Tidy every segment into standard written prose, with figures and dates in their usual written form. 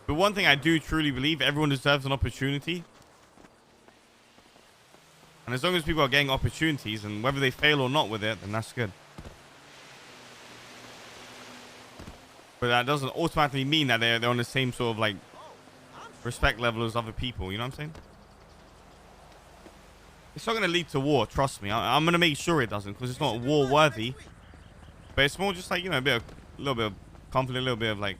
But one thing I do truly believe, everyone deserves an opportunity. And as long as people are getting opportunities, and whether they fail or not with it, then that's good. But that doesn't automatically mean that they're on the same sort of like respect level as other people. You know what I'm saying? It's not going to lead to war. Trust me. I'm going to make sure it doesn't, because it's not war worthy. But it's more just like, you know, a little bit of conflict, a little bit of like.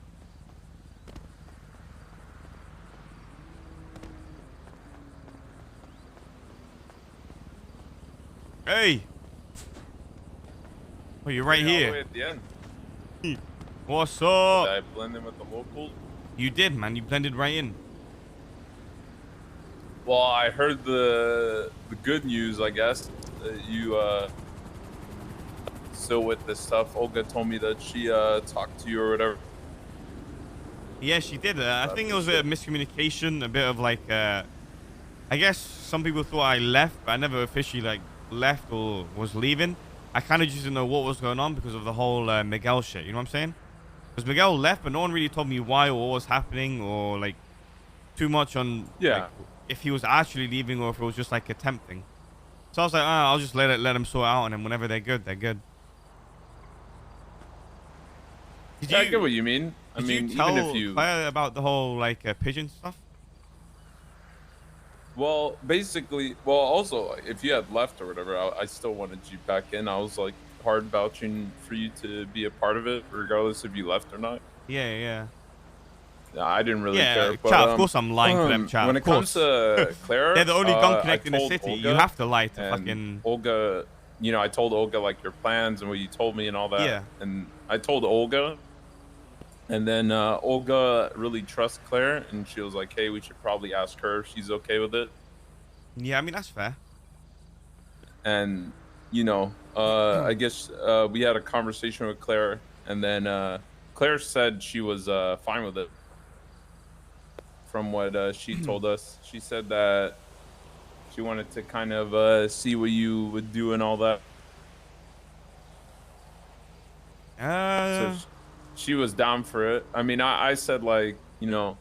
Hey. Oh, you're right here. All the way at the end. What's up? Did I blend in with the locals? You did, man. You blended right in. Well, I heard the good news, I guess. You still with this stuff. Olga told me that she talked to you or whatever. Yeah, she did. I think it was a miscommunication, a bit of like, I guess some people thought I left, but I never officially like left or was leaving. I kind of just didn't know what was going on because of the whole Miguel shit. You know what I'm saying? Because Miguel left, but no one really told me why or what was happening, or like too much on like, if he was actually leaving or if it was just like a temp thing. So I was like, I'll just let them sort out, and then whenever they're good, they're good. I get what you mean. I mean, even if you Claire about the whole like pigeon stuff. Well, basically, also, if you had left or whatever, I still wanted you back in. I was like hard vouching for you to be a part of it, regardless if you left or not. Yeah. No, I didn't really care. Yeah, But, chat, of course I'm lying to them, chat. When it comes to Claire, they're the only gun connect in the city. Olga, you have to lie to fucking Olga. You know, I told Olga like your plans and what you told me and all that. Yeah. And I told Olga, and then Olga really trusts Claire, and she was like, "Hey, we should probably ask her if she's okay with it." Yeah, I mean that's fair. And you know, I guess we had a conversation with Claire, and then Claire said she was fine with it. From what she told us, she said that she wanted to kind of see what you would do and all that. So she was down for it. I mean, I said like, you know,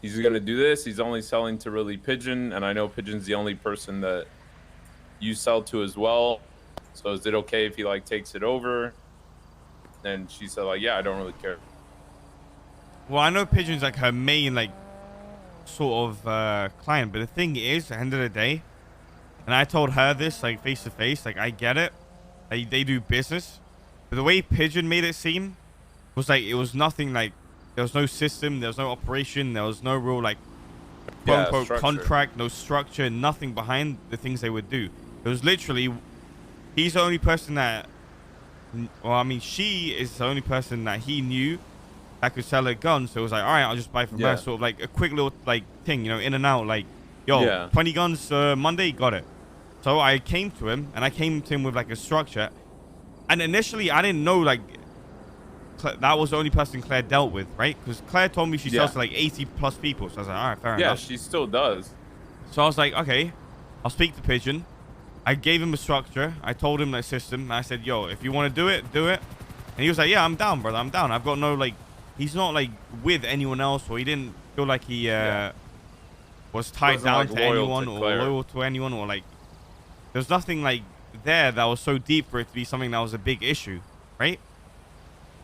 he's gonna do this. He's only selling to really Pigeon, and I know Pigeon's the only person that you sell to as well. So is it okay if he like takes it over? And she said like, yeah, I don't really care. Well, I know Pigeon's like her main like sort of client, but the thing is, at the end of the day, and I told her this like face to face, like I get it, they do business, but the way Pigeon made it seem was like it was nothing, like there was no system, there was no operation, there was no real like quote unquote contract, no structure, nothing behind the things they would do. It was literally, he's the only person that, well, I mean, she is the only person that he knew that could sell a gun. So it was like, all right, I'll just buy from her. Sort of like a quick little like thing, you know, in and out. Like, yo, 20 guns Monday, got it. So I came to him, and I came to him with like a structure. And initially, I didn't know like that was the only person Claire dealt with, right? Because Claire told me she sells to like 80 plus people. So I was like, all right, fair enough. Yeah, she still does. So I was like, okay, I'll speak to Pigeon. I gave him a structure. I told him the system. And I said, yo, if you want to do it, do it. And he was like, yeah, I'm down, brother. I'm down. I've got no like. He's not like with anyone else, or he didn't feel like he was tied down to anyone or loyal to anyone, or like there's nothing like there that was so deep for it to be something that was a big issue, right?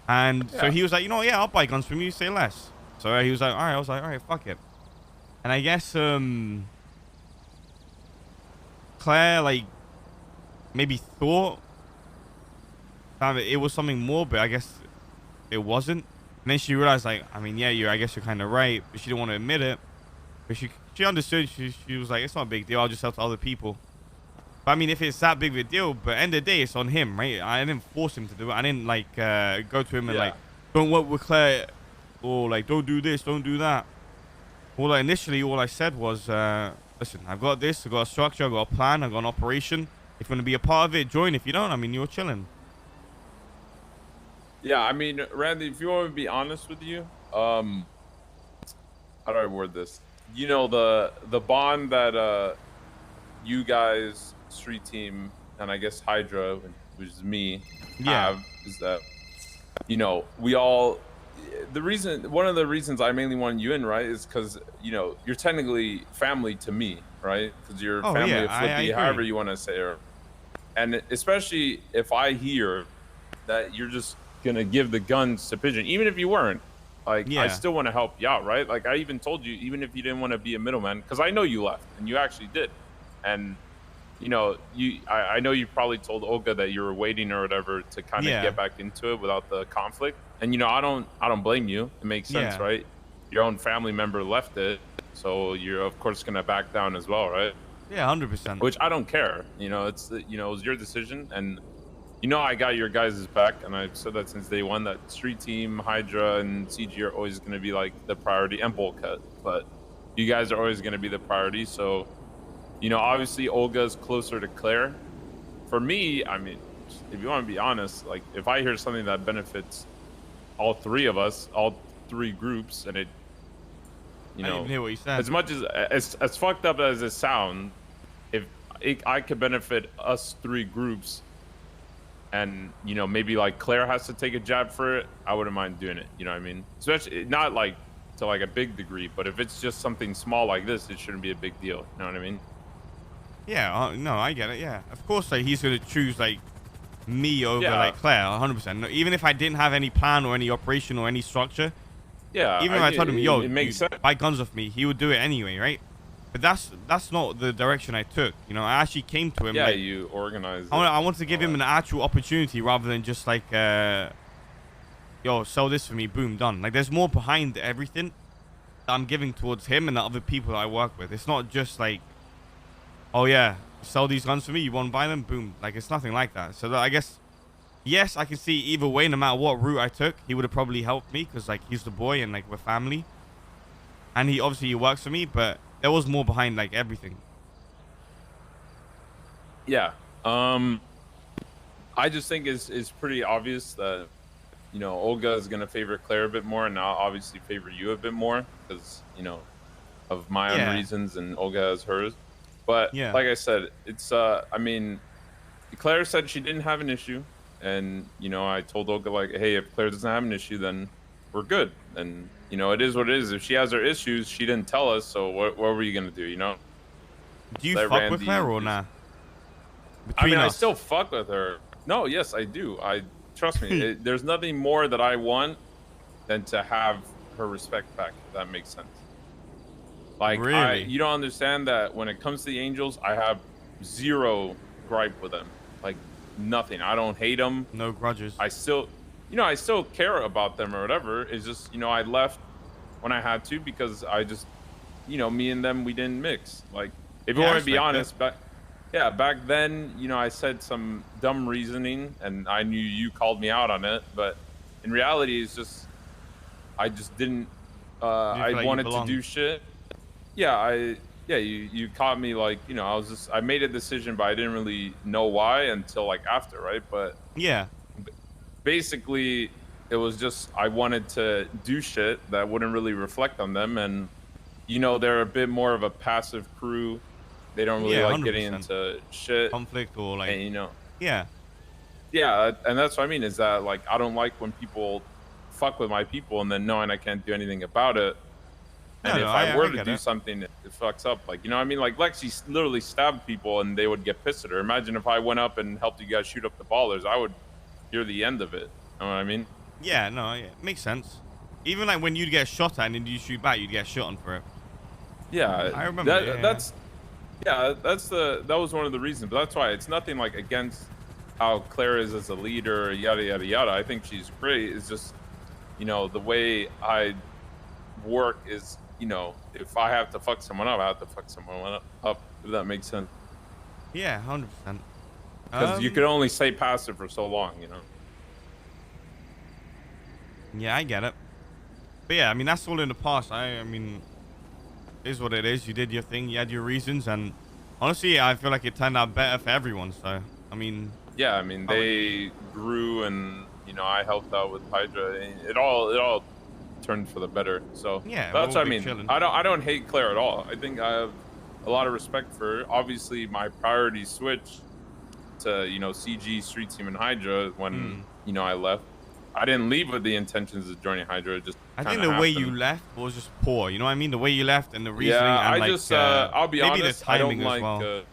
And so he was like, you know, yeah, I'll buy guns from you, say less. So he was like, all right. I was like, all right, fuck it. And I guess Claire like maybe thought that it was something more, but I guess it wasn't. And then she realized, like, I mean, yeah, I guess you're kind of right, but she didn't want to admit it. But she understood. She was like, it's not a big deal. I'll just sell to other people. But I mean, if it's that big of a deal, but at the end of the day, it's on him, right? I didn't force him to do it. I didn't like go to him and like, don't work with Claire, or like, don't do this, don't do that. Initially, all I said was, listen, I've got this, I've got a structure, I've got a plan, I've got an operation. If you want to be a part of it, join. If you don't, I mean, you're chilling. Yeah, I mean, Randy, if you want me to be honest with you, how do I word this? You know, the bond that you guys, Street Team, and I guess Hydra, which is me, have is that, you know, we all one of the reasons I mainly wanted you in, right, is because you're technically family to me, right? Because you're Oh family yeah, of I Flippy, agree. however you want to say it. And especially if I hear that you're just gonna give the guns to Pigeon, even if you weren't, like I Yeah, still want to help you out, right? Like I even told you, even if you didn't want to be a middleman, because I know you left and you actually did, and I know you probably told Olga that you were waiting or whatever to kind of yeah, get back into it without the conflict. And I don't blame you. It makes sense, yeah, right? Your own family member left it, so you're of course gonna back down as well, right? yeah, 100%. Which I don't care. It was your decision, and I got your guys' back, and I've said that since day one that Street Team, Hydra, and CG are always gonna be like the priority, and Bulkhead, but you guys are always gonna be the priority. So obviously Olga's closer to Claire. For me, I mean, if you want to be honest, like if I hear something that benefits all three of us, all three groups, and it, you I didn't even know, hear what you said. as much as fucked up as it sounds, if I could benefit us three groups, and maybe like Claire has to take a jab for it, I wouldn't mind doing it. You know what I mean? Especially not like to like a big degree, but if it's just something small like this, it shouldn't be a big deal. You know what I mean? Yeah, no, I get it. Yeah, of course, like he's gonna choose like me over Yeah, like Claire, 100%. No, even if I didn't have any plan or any operation or any structure, yeah. even if I told him, "Yo, It makes sense. buy guns off me," he would do it anyway, right? But that's not the direction I took. I actually came to him. Yeah, like, you organized. I wanted to give him an actual opportunity rather than just like, "Yo, sell this for me." Boom, done. Like, there's more behind everything that I'm giving towards him and the other people that I work with. It's not just like, "Oh yeah, sell these guns for me. You want to buy them?" Boom. Like, it's nothing like that. So I guess, yes, I can see either way. No matter what route I took, he would have probably helped me because like he's the boy and like we're family, and he works for me. But there was more behind like everything. Yeah. I just think it's pretty obvious that Olga is gonna favor Claire a bit more, and I'll obviously favor you a bit more because of my own Yeah, reasons, and Olga has hers. But yeah, like I said, it's I mean, Claire said she didn't have an issue, and I told Olga like, hey, if Claire doesn't have an issue, then we're good. And it is what it is. If she has her issues, she didn't tell us, so what were you gonna do? Do you Let fuck with Randy her or do. nah? I Between mean, I us. still fuck with her. No, yes, I do. I trust me. There's nothing more that I want than to have her respect back. If that makes sense. Like Really? you don't understand that when it comes to the Angels, I have zero gripe with them. Like nothing. I don't hate them. No grudges. I still, I still care about them or whatever. It's just, I left when I had to because I just, me and them, we didn't mix. Like, if you Yeah, I want to be respect it. honest, back then, I said some dumb reasoning and I knew you called me out on it. But in reality, it's just, I just didn't, You didn't I feel like you wanted to belonged. do shit. You caught me like, I made a decision, but I didn't really know why until like after, right? But Yeah, basically it was just I wanted to do shit that wouldn't really reflect on them, and they're a bit more of a passive crew. They don't really yeah, like getting 100%. into shit, Conflict or like, and yeah, yeah, and that's what I mean is that like I don't like when people fuck with my people and then knowing I can't do anything about it. no, And no, if I were I to get do it. something, it fucks up. Like, what I mean? Like, Lexi literally stabbed people and they would get pissed at her. Imagine if I went up and helped you guys shoot up the ballers. I would hear the end of it. You know what I mean? Yeah, no, yeah, makes sense. Even like when you'd get shot at and then you shoot back, you'd get shot on for it. Yeah. I remember. Yeah, That was one of the reasons. But that's why it's nothing like against how Claire is as a leader, yada, yada, yada. I think she's great. It's just, the way I work is, if I have to fuck someone up, I have to fuck someone up, if that makes sense. yeah, 100%. Because you could only stay passive for so long. Yeah, I get it. But yeah, I mean, that's all in the past. I mean, it is what it is. You did your thing. You had your reasons, and honestly, I feel like it turned out better for everyone. So, I mean, Yeah, I mean, they grew, and I helped out with Hydra. It all turned for the better. So yeah, that's we'll what I be mean. chilling. I don't hate Claire at all. I think I have a lot of respect for her. Obviously, my priorities switched to CG, Street Team, and Hydra when I left. I didn't leave with the intentions of joining Hydra. It just I kind think of the way happened. you left was just poor. You know what I mean? The way you left and the reasoning Yeah, and I like just I'll be maybe honest. the I don't timing as like. well.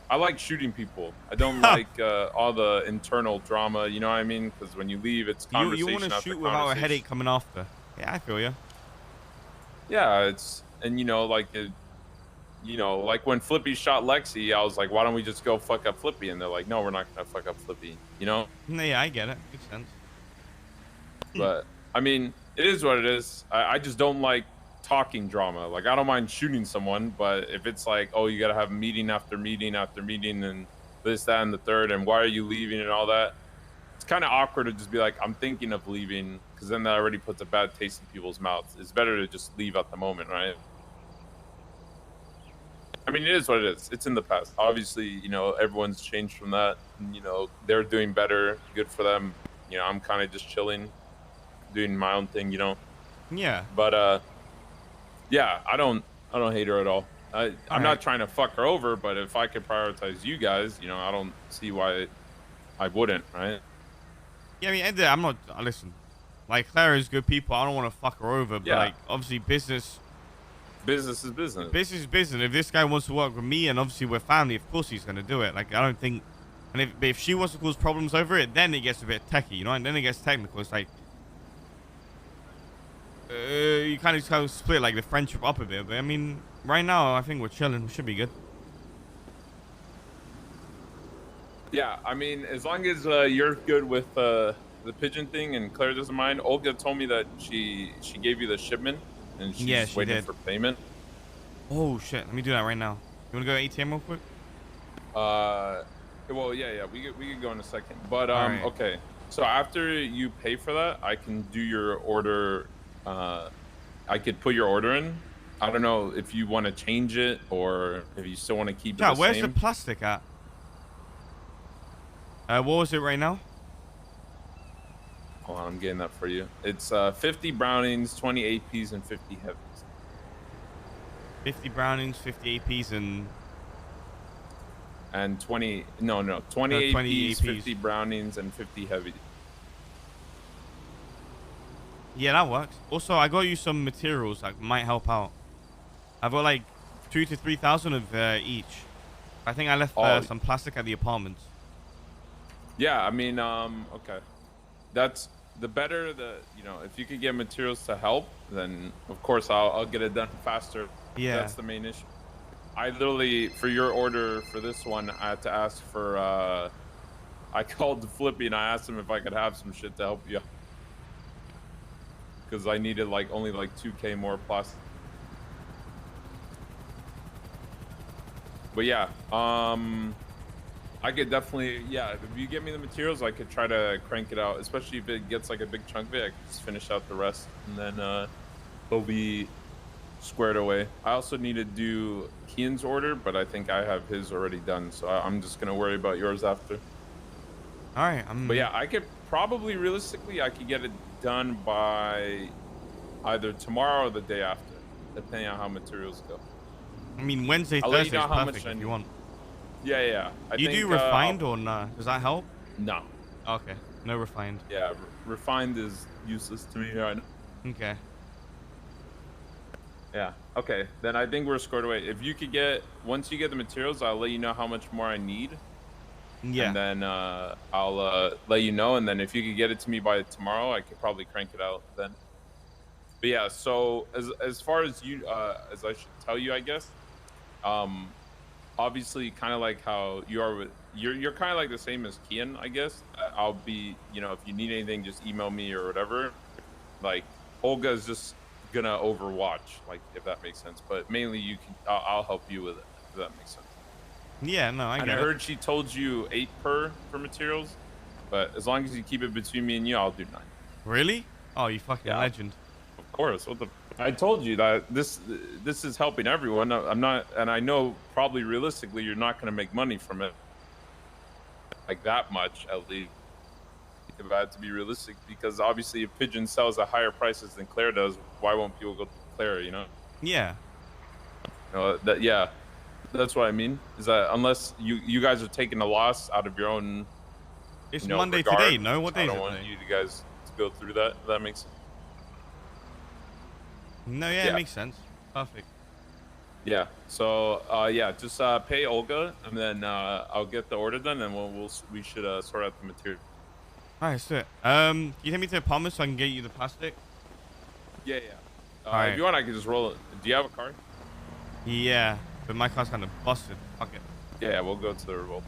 I like shooting people. I don't like all the internal drama. You know what I mean? Because when you leave, it's You want to conversation after shoot without a conversation. headache coming after. Yeah, I feel you. Yeah, it's and like when Flippy shot Lexi, I was like, why don't we just go fuck up Flippy? And they're like, no, we're not gonna fuck up Flippy. You know? Yeah, I get it. Makes sense. But I mean, it is what it is. I just don't like talking drama. Like I don't mind shooting someone, but if it's like, oh, you gotta have meeting after meeting after meeting and this, that, and the third, and why are you leaving and all that, it's kind of awkward to just be like, I'm thinking of leaving, because then that already puts a bad taste in people's mouths. It's better to just leave at the moment, right? I mean, it is what it is. It's in the past. Obviously, everyone's changed from that. And, they're doing better. Good for them. I'm kind of just chilling, doing my own thing. Yeah. But yeah, I don't hate her at all. I'm not trying to fuck her over, but if I could prioritize you guys, I don't see why I wouldn't, right? Yeah, I mean, I'm not. Listen, like Clara is good people. I don't want to fuck her over, but like obviously business is business. Business is business. If this guy wants to work with me, and obviously we're family, of course he's gonna do it. Like I don't think, and if she wants to cause problems over it, then it gets a bit techie, and then it gets technical. It's like you kind of split like the friendship up a bit. But I mean, right now I think we're chilling. We should be good. Yeah, I mean, as long as you're good with the pigeon thing and Claire doesn't mind. Olga told me that she gave you the shipment and she's waiting for payment. Oh shit! Let me do that right now. You wanna go to ATM real quick? Well, yeah, we could go in a second. But right. Okay. So after you pay for that, I can do your order. I could put your order in. I don't know if you want to change it or if you still want to keep it the where's same. the plastic at? What was it right now? Hold on, I'm getting that for you. It's 50 brownings, 20 APs, and 50 heavies. 50 brownings, 50 APs, and 20 APs, 50 brownings, and 50 heavies. Yeah, that works. Also, I got you some materials that might help out. I've got like 2,000 to 3,000 of each. I think I left some plastic at the apartments. Yeah, I mean, okay. That's the better if you could get materials to help, then of course I'll get it done faster. Yeah. That's the main issue. I literally, for your order for this one, I had to ask for, I called Flippy and I asked him if I could have some shit to help you. Because I needed only 2K more plastic. But yeah, I could definitely, if you give me the materials, I could try to crank it out, especially if it gets a big chunk of it. I could just finish out the rest, and then it'll be squared away. I also need to do Kian's order, but I think I have his already done, so I'm just gonna worry about yours after. All right. But yeah, I could probably, realistically, I could get it done by either tomorrow or the day after, depending on how materials go. I mean, Wednesday, Thursday is perfect if you want. Yeah. You do refined or not? Does that help? No. Okay. No refined. Yeah, refined is useless to me right now. Okay. Yeah. Okay. Then I think we're squared away. If you could once you get the materials, I'll let you know how much more I need. Yeah. And then I'll let you know. And then if you could get it to me by tomorrow, I could probably crank it out then. But yeah. So as far as you, as I should tell you, I guess. Obviously, kind of like how you are with you're kind of like the same as Kian, I guess. I'll be, if you need anything, just email me or whatever. Like Olga is just gonna overwatch, if that makes sense. But mainly I'll help you with it, if that makes sense. Yeah, no, I get it. I heard she told you 8 per for materials, but as long as you keep it between me and you, I'll do 9. Really? Oh, you fucking legend. Of course. I told you that this is helping everyone. I'm not, and I know probably realistically you're not going to make money from it, that much at least. If I had to be realistic, because obviously if Pigeon sells at higher prices than Claire does, why won't people go to Claire? Yeah. That's what I mean. Is that unless you guys are taking a loss out of your own. It's Monday regard, today. No, what day is it? I don't want you guys to go through that. If that makes sense. No, yeah, it makes sense. Perfect. Yeah. So yeah, just pay Olga, and then I'll get the order done, and we should sort out the material. All right, that's it. Can you take me to the apartment so I can get you the plastic? Yeah. All right. If you want, I can just roll it. Do you have a car? Yeah, but my car's kind of busted. Fuck it. Yeah, we'll go to the revolt.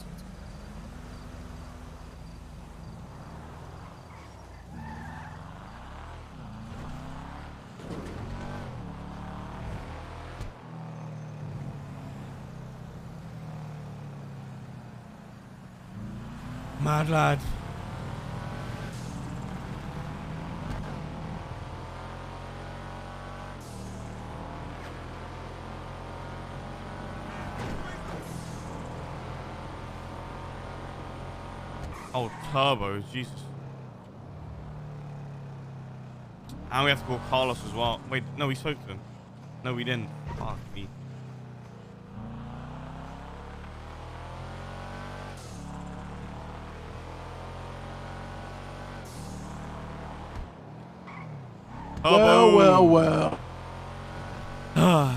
Mad lad. Oh, turbo, Jesus. And we have to call Carlos as well. Wait, no, we spoke to him. No, we didn't. Fuck me. Well.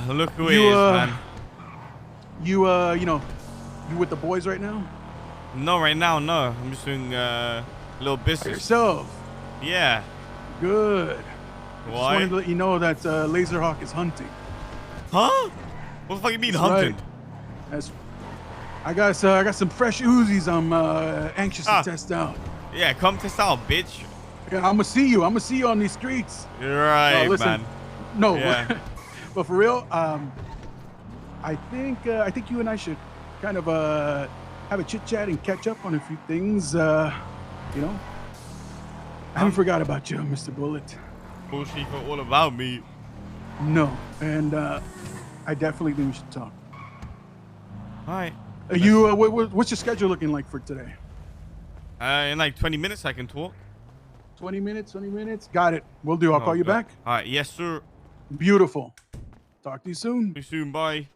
Look who it is, man. You know, you with the boys right now? No, right now, no. I'm just doing a little business. Yourself? Yeah. Good. Why? Just wanted to let you know that Laserhawk is hunting. Huh? What the fuck you mean That's hunting? right. That's. I got some fresh Uzis I'm anxious to test out. Yeah, come test out, bitch. Yeah, I'm gonna see you on these streets. You're right, listen, man. No, Yeah. but for real, I think you and I should kind of have a chit chat and catch up on a few things. You know, I haven't forgot about you, Mr. Bullet. Bullshit for all about me. No, and I definitely think we should talk. All right. What's your schedule looking like for today? In like 20 minutes, I can talk. 20 minutes. Got it. We'll do. I'll call you back. All right. Yes, sir. Beautiful. Talk to you soon. See you soon. Bye.